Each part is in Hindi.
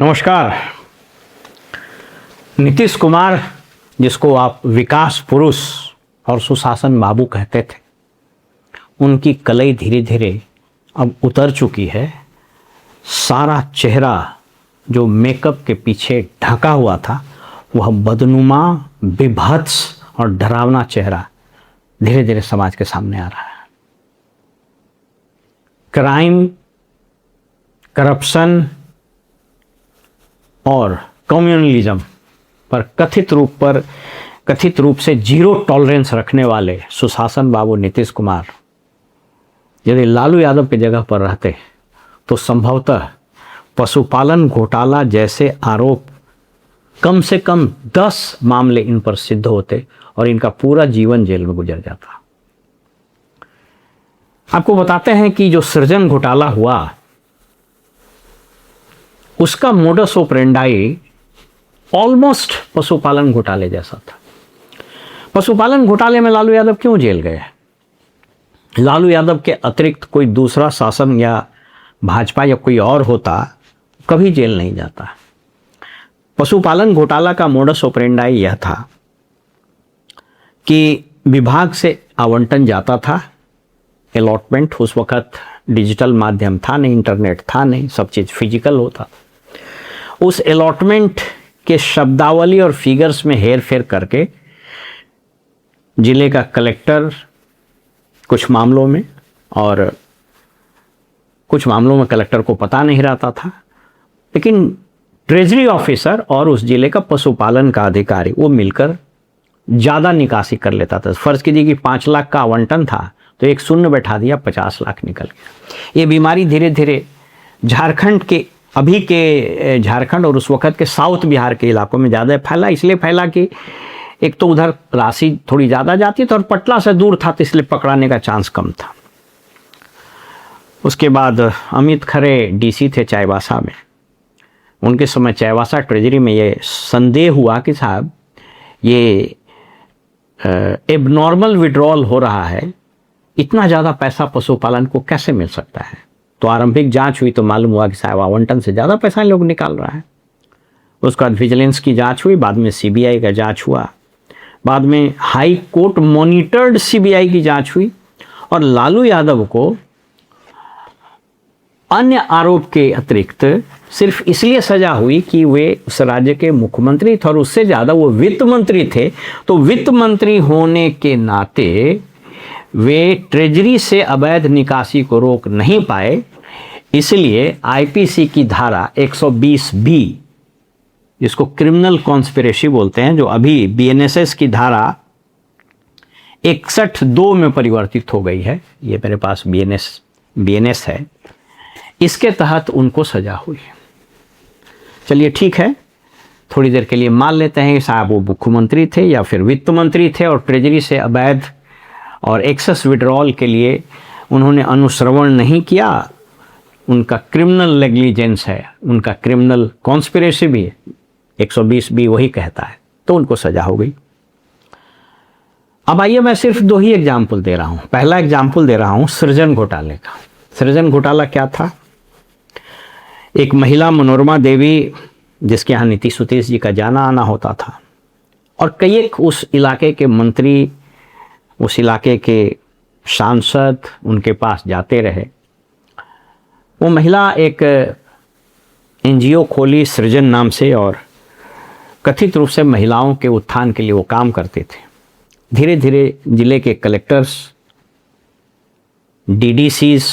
नमस्कार। नीतीश कुमार, जिसको आप विकास पुरुष और सुशासन बाबू कहते थे, उनकी कलई धीरे धीरे अब उतर चुकी है। सारा चेहरा जो मेकअप के पीछे ढका हुआ था, वह बदनुमा, विभत्स और डरावना चेहरा धीरे धीरे समाज के सामने आ रहा है। क्राइम, करप्शन और कम्युनलिज्म पर कथित रूप से जीरो टॉलरेंस रखने वाले सुशासन बाबू नीतीश कुमार यदि लालू यादव की जगह पर रहते तो संभवतः पशुपालन घोटाला जैसे आरोप कम से कम 10 मामले इन पर सिद्ध होते और इनका पूरा जीवन जेल में गुजर जाता। आपको बताते हैं कि जो सृजन घोटाला हुआ, उसका मोडस ऑपरेंडाई ऑलमोस्ट पशुपालन घोटाले जैसा था। पशुपालन घोटाले में लालू यादव क्यों जेल गए? लालू यादव के अतिरिक्त कोई दूसरा शासन या भाजपा या कोई और होता, कभी जेल नहीं जाता। पशुपालन घोटाला का मोडस ऑपरेंडाई यह था कि विभाग से आवंटन जाता था, अलॉटमेंट, उस वक्त डिजिटल माध्यम था नहीं, इंटरनेट था नहीं, सब चीज़ फिजिकल होता। उस अलॉटमेंट के शब्दावली और फिगर्स में हेर फेर करके जिले का कलेक्टर कुछ मामलों में और कुछ मामलों में कलेक्टर को पता नहीं रहता था, लेकिन ट्रेजरी ऑफिसर और उस जिले का पशुपालन का अधिकारी वो मिलकर ज़्यादा निकासी कर लेता था। फर्ज कीजिए कि 5 लाख का आवंटन था तो एक शून्य बैठा दिया, 50 लाख निकल गया। ये बीमारी धीरे धीरे झारखंड और उस वक्त के साउथ बिहार के इलाकों में ज़्यादा फैला। इसलिए फैला कि एक तो उधर राशि थोड़ी ज़्यादा जाती थी और पटना से दूर था, तो इसलिए पकड़ाने का चांस कम था। उसके बाद अमित खरे डीसी थे चाईबासा में। उनके समय चाईबासा ट्रेजरी में ये संदेह हुआ कि साहब ये एबनॉर्मल विड्रॉल हो रहा है, इतना ज़्यादा पैसा पशुपालन को कैसे मिल सकता है। तो आरंभिक जांच हुई तो मालूम हुआ कि साहब आवंटन से ज़्यादा पैसा लोग निकाल रहा है। उसके बाद विजिलेंस की जांच हुई, बाद में सीबीआई का जांच हुआ, बाद में हाई कोर्ट मॉनिटर्ड सीबीआई की जांच हुई और लालू यादव को अन्य आरोप के अतिरिक्त सिर्फ इसलिए सजा हुई कि वे उस राज्य के मुख्यमंत्री थे और उससे ज़्यादा वो वित्त मंत्री थे। तो वित्त मंत्री होने के नाते वे ट्रेजरी से अवैध निकासी को रोक नहीं पाए, इसलिए आईपीसी की धारा 120B, जिसको क्रिमिनल कॉन्स्पिरेसी बोलते हैं, जो अभी बीएनएसएस की धारा 61(2) में परिवर्तित हो गई है, ये मेरे पास बीएनएस है, इसके तहत उनको सजा हुई। चलिए ठीक है, थोड़ी देर के लिए मान लेते हैं कि साहब वो मुख्यमंत्री थे या फिर वित्त मंत्री थे और ट्रेजरी से अवैध और एक्सेस विड्रॉल के लिए उन्होंने अनुश्रवण नहीं किया, उनका क्रिमिनल नेग्लिजेंस है, उनका क्रिमिनल कॉन्स्पिरेसी भी है, 120B वही कहता है, तो उनको सजा हो गई। अब आइए, मैं सिर्फ 2 ही एग्जाम्पल दे रहा हूँ। पहला एग्जाम्पल दे रहा हूँ सृजन घोटाले का। सृजन घोटाला क्या था? एक महिला मनोरमा देवी, जिसके यहाँ नीतीश जी का जाना आना होता था, और कई एक उस इलाके के मंत्री, उस इलाके के सांसद उनके पास जाते रहे। वो महिला एक एनजीओ खोली सृजन नाम से और कथित रूप से महिलाओं के उत्थान के लिए वो काम करते थे। धीरे धीरे जिले के कलेक्टर्स, डीडीसीज,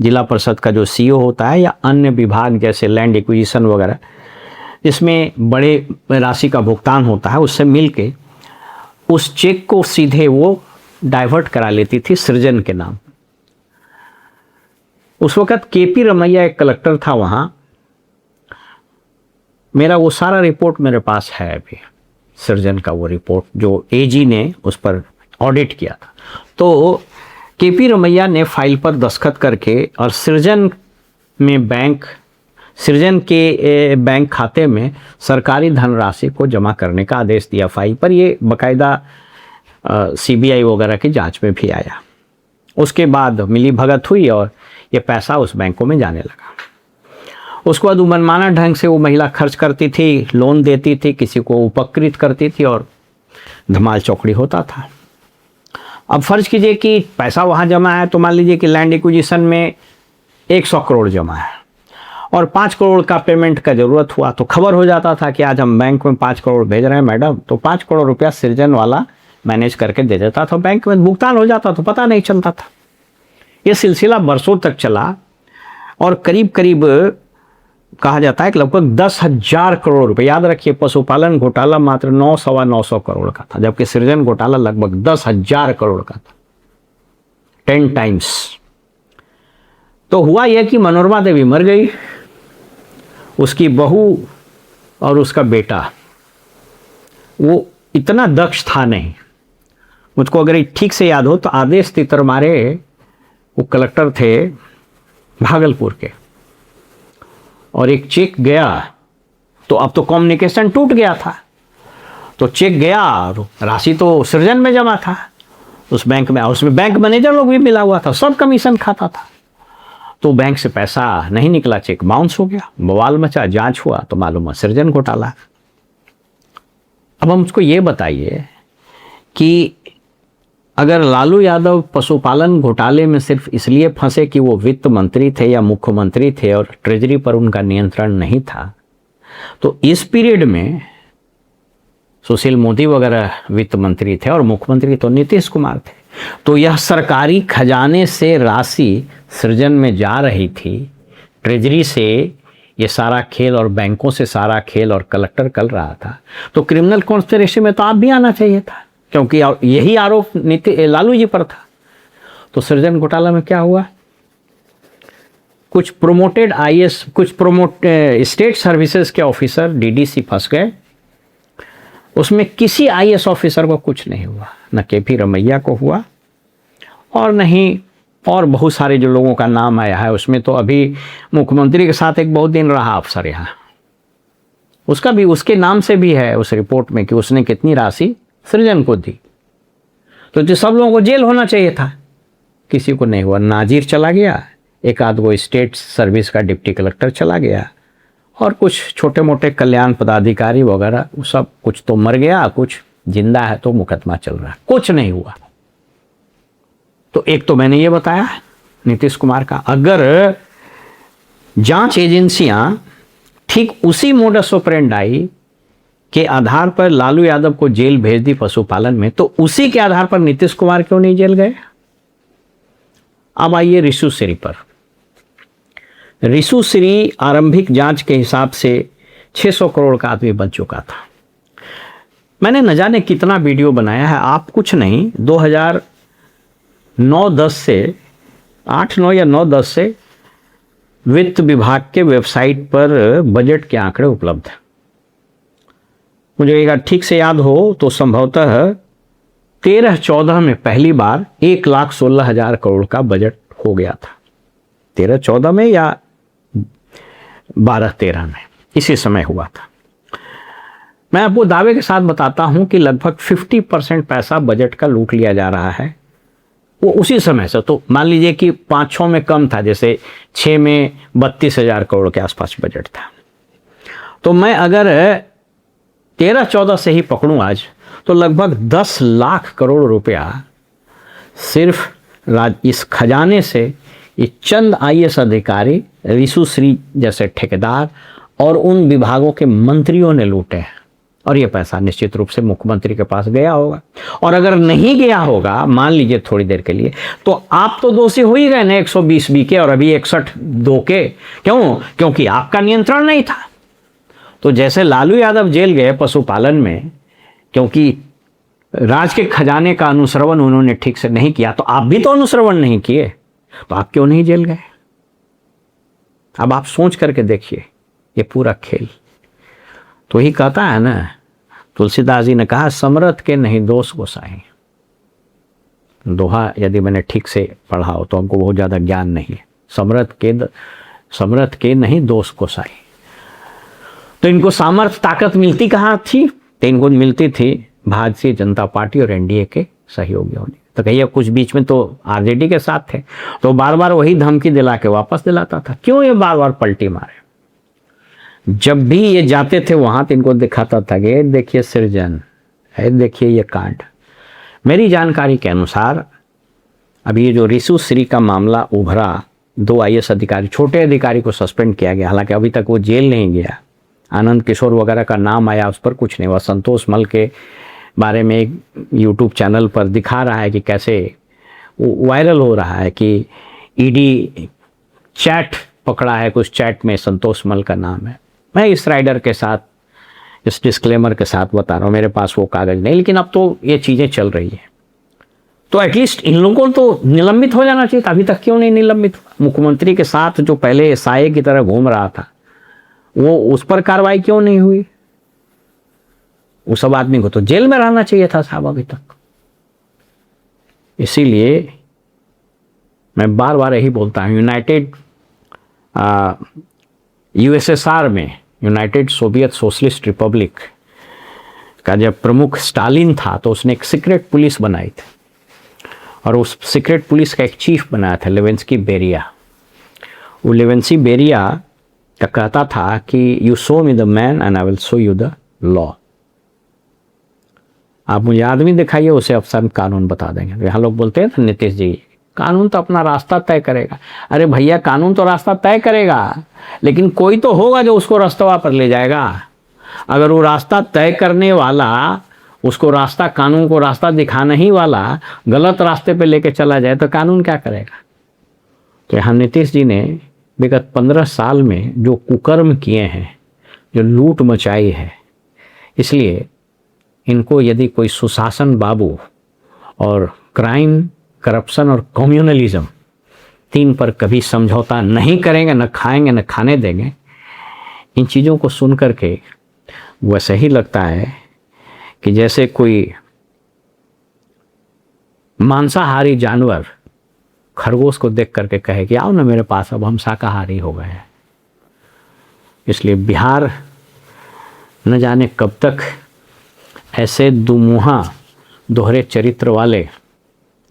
जिला परिषद का जो सीईओ होता है, या अन्य विभाग जैसे लैंड एक्विजिशन वगैरह, जिसमें बड़े राशि का भुगतान होता है, उससे मिलके उस चेक को सीधे वो डाइवर्ट करा लेती थी सृजन के नाम। उस वक्त केपी रमैया एक कलेक्टर था वहाँ। मेरा वो सारा रिपोर्ट मेरे पास है अभी, सृजन का वो रिपोर्ट जो एजी ने उस पर ऑडिट किया था। तो केपी रमैया ने फाइल पर दस्तखत करके और सृजन के बैंक खाते में सरकारी धनराशि को जमा करने का आदेश दिया फाइल पर। ये बाकायदा सीबीआई वगैरह की जांच में भी आया। उसके बाद मिली भगत हुई और ये पैसा उस बैंकों में जाने लगा। उसके बाद वो मनमाना ढंग से वो महिला खर्च करती थी, लोन देती थी, किसी को उपकृत करती थी और धमाल चौकड़ी होता था। अब फर्ज कीजिए कि पैसा वहाँ जमा है, तो मान लीजिए कि लैंड एक्विजिशन में 100 करोड़ जमा है और 5 करोड़ का पेमेंट का ज़रूरत हुआ, तो खबर हो जाता था कि आज हम बैंक में 5 करोड़ भेज रहे हैं मैडम, तो 5 करोड़ रुपया सृजन वाला मैनेज करके दे देता था, बैंक में भुगतान हो जाता, तो पता नहीं चलता था। ये सिलसिला बरसों तक चला और करीब करीब कहा जाता है कि लगभग 10,000 करोड़ रुपए, याद रखिए पशुपालन घोटाला मात्र 900-950 करोड़ का था, जबकि सृजन घोटाला लगभग 10,000 करोड़ का था, 10 टाइम्स। तो हुआ यह कि मनोरमा देवी मर गई, उसकी बहू और उसका बेटा वो इतना दक्ष था नहीं, मुझको अगर ठीक से याद हो तो आदेश तितरमारे वो कलेक्टर थे भागलपुर के, और एक चेक गया, तो अब तो कम्युनिकेशन टूट गया था, तो चेक गया और राशि तो सृजन में जमा था उस बैंक में, और उसमें बैंक मैनेजर लोग भी मिला हुआ था, सब कमीशन खाता था, तो बैंक से पैसा नहीं निकला, चेक बाउंस हो गया, बवाल मचा, जांच हुआ तो मालूम है सृजन घोटाला। अब हम उसको ये बताइए कि अगर लालू यादव पशुपालन घोटाले में सिर्फ इसलिए फंसे कि वो वित्त मंत्री थे या मुख्यमंत्री थे और ट्रेजरी पर उनका नियंत्रण नहीं था, तो इस पीरियड में सुशील मोदी वगैरह वित्त मंत्री थे और मुख्यमंत्री तो नीतीश कुमार थे, तो यह सरकारी खजाने से राशि सृजन में जा रही थी, ट्रेजरी से ये सारा खेल और बैंकों से सारा खेल और कलेक्टर कर रहा था, तो क्रिमिनल कॉन्स्पिरेसी में तो आप भी आना चाहिए था, क्योंकि यही आरोप लालू जी पर था। तो सृजन घोटाला में क्या हुआ, कुछ प्रोमोटेड आईएएस, कुछ स्टेट सर्विसेज के ऑफिसर डीडीसी फंस गए, उसमें किसी आईएएस ऑफिसर को कुछ नहीं हुआ, न केपी रमैया को हुआ और नहीं और बहुत सारे जो लोगों का नाम आया है उसमें, तो अभी मुख्यमंत्री के साथ एक बहुत दिन रहा अफसर यहाँ, उसका भी उसके नाम से भी है उस रिपोर्ट में कि उसने कितनी राशि सृजन को दी, तो जो सब लोगों को जेल होना चाहिए था, किसी को नहीं हुआ। नाजिर चला गया, एक आध वो स्टेट सर्विस का डिप्टी कलेक्टर चला गया और कुछ छोटे मोटे कल्याण पदाधिकारी वगैरह, वो सब कुछ तो मर गया, कुछ जिंदा है तो मुकदमा चल रहा है, कुछ नहीं हुआ। तो एक तो मैंने ये बताया नीतीश कुमार का, अगर जांच एजेंसियां ठीक उसी मोडस ऑपरेंडाई के आधार पर लालू यादव को जेल भेज दी पशुपालन में, तो उसी के आधार पर नीतीश कुमार क्यों नहीं जेल गए। अब आइए रिशु श्री पर। रिशु श्री आरंभिक जांच के हिसाब से 600 करोड़ का आदमी बन चुका था। मैंने न जाने कितना वीडियो बनाया है, आप कुछ नहीं, 2009-10 से 8-9 या 9-10 से वित्त विभाग के वेबसाइट पर बजट के आंकड़े उपलब्ध हैं। मुझे अगर ठीक से याद हो तो संभवतः 13-14 में पहली बार 1,16,000 करोड़ का बजट हो गया था, 13-14 में या 12-13 में, इसी समय हुआ था। मैं आपको दावे के साथ बताता हूं कि लगभग 50% पैसा बजट का लूट लिया जा रहा है वो उसी समय से। तो मान लीजिए कि 5-6 में कम था, जैसे 6 में 32,000 करोड़ के आसपास बजट था, तो मैं अगर 13-14 से ही पकड़ूं आज, तो लगभग 10 लाख करोड़ रुपया सिर्फ इस खजाने से ये चंद आईएएस अधिकारी, रिशु श्री जैसे ठेकेदार और उन विभागों के मंत्रियों ने लूटे हैं, और ये पैसा निश्चित रूप से मुख्यमंत्री के पास गया होगा। और अगर नहीं गया होगा, मान लीजिए थोड़ी देर के लिए, तो आप तो दोषी हो ही गए ना 120 बी के और अभी 61-2 के। क्यों? क्योंकि आपका नियंत्रण नहीं था। तो जैसे लालू यादव जेल गए पशुपालन में क्योंकि राज के खजाने का अनुश्रवण उन्होंने ठीक से नहीं किया, तो आप भी तो अनुश्रवण नहीं किए, तो आप क्यों नहीं जेल गए? अब आप सोच करके देखिए ये पूरा खेल। तो ही कहता है ना, तुलसीदास जी ने कहा, समरथ के नहीं दोष गोसाई। दोहा यदि मैंने ठीक से पढ़ा हो तो हमको बहुत ज़्यादा ज्ञान नहीं है। समरथ के नहीं दोष गोसाई। तो इनको सामर्थ्य ताकत मिलती कहाँ थी? तो इनको मिलती थी भारतीय जनता पार्टी और एनडीए के सहयोगियों ने। तो कहिए कुछ बीच में तो आरजेडी के साथ थे, तो बार बार वही धमकी दिला के वापस दिलाता था। क्यों ये बार बार पलटी मारे? जब भी ये जाते थे वहाँ तो इनको दिखाता था कि देखिए सृजन है, देखिए ये कांड। मेरी जानकारी के अनुसार अभी ये जो रिशु श्री का मामला उभरा, 2 IAS अधिकारी, छोटे अधिकारी को सस्पेंड किया गया, हालांकि अभी तक वो जेल नहीं गया। आनंद किशोर वगैरह का नाम आया, उस पर कुछ नहीं हुआ। संतोष मल के बारे में एक यूट्यूब चैनल पर दिखा रहा है कि कैसे वायरल हो रहा है कि ईडी चैट पकड़ा है, कुछ चैट में संतोष मल का नाम है। मैं इस राइडर के साथ, इस डिस्क्लेमर के साथ बता रहा हूँ, मेरे पास वो कागज़ नहीं, लेकिन अब तो ये चीज़ें चल रही हैं। तो एटलीस्ट इन लोगों को तो निलंबित हो जाना चाहिए था। अभी तक क्यों नहीं निलंबित हुआ? मुख्यमंत्री के साथ जो पहले साये की तरह घूम रहा था, वो उस पर कार्रवाई क्यों नहीं हुई? उस सब आदमी को तो जेल में रहना चाहिए था साहब अभी तक। इसीलिए मैं बार बार यही बोलता हूँ, USSR में, यूनाइटेड सोवियत सोशलिस्ट रिपब्लिक का जब प्रमुख स्टालिन था तो उसने एक सीक्रेट पुलिस बनाई थी, और उस सीक्रेट पुलिस का एक चीफ बनाया था लेवेंस्की बेरिया। वो लेवेंस्की बेरिया का कहता था कि you show me the man and I will show you the law. आप मुझे आदमी दिखाइए, उसे अफसर कानून बता देंगे। यहाँ लोग बोलते हैं ना नीतीश जी, कानून तो अपना रास्ता तय करेगा। अरे भैया, कानून तो रास्ता तय करेगा, लेकिन कोई तो होगा जो उसको रास्ता पर ले जाएगा। अगर वो रास्ता तय करने वाला, उसको रास्ता, कानून को रास्ता दिखाने ही वाला गलत रास्ते पे लेके चला जाए तो कानून क्या करेगा? तो यहाँ नीतीश जी ने विगत 15 साल में जो कुकर्म किए हैं, जो लूट मचाई है, इसलिए इनको यदि कोई सुशासन बाबू और क्राइम, करप्शन और कम्युनलिज्म 3 पर कभी समझौता नहीं करेंगे, न खाएंगे न खाने देंगे, इन चीज़ों को सुन करके वैसे ही लगता है कि जैसे कोई मांसाहारी जानवर खरगोश को देख करके कहे कि आओ ना मेरे पास, अब हम शाकाहारी हो गए हैं। इसलिए बिहार न जाने कब तक ऐसे दुमुहा, दोहरे चरित्र वाले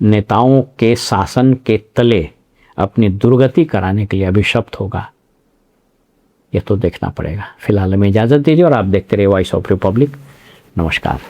नेताओं के शासन के तले अपनी दुर्गति कराने के लिए अभिशप्त होगा, ये तो देखना पड़ेगा। फिलहाल हमें इजाज़त दीजिए और आप देखते रहिए वॉइस ऑफ रिपब्लिक। नमस्कार।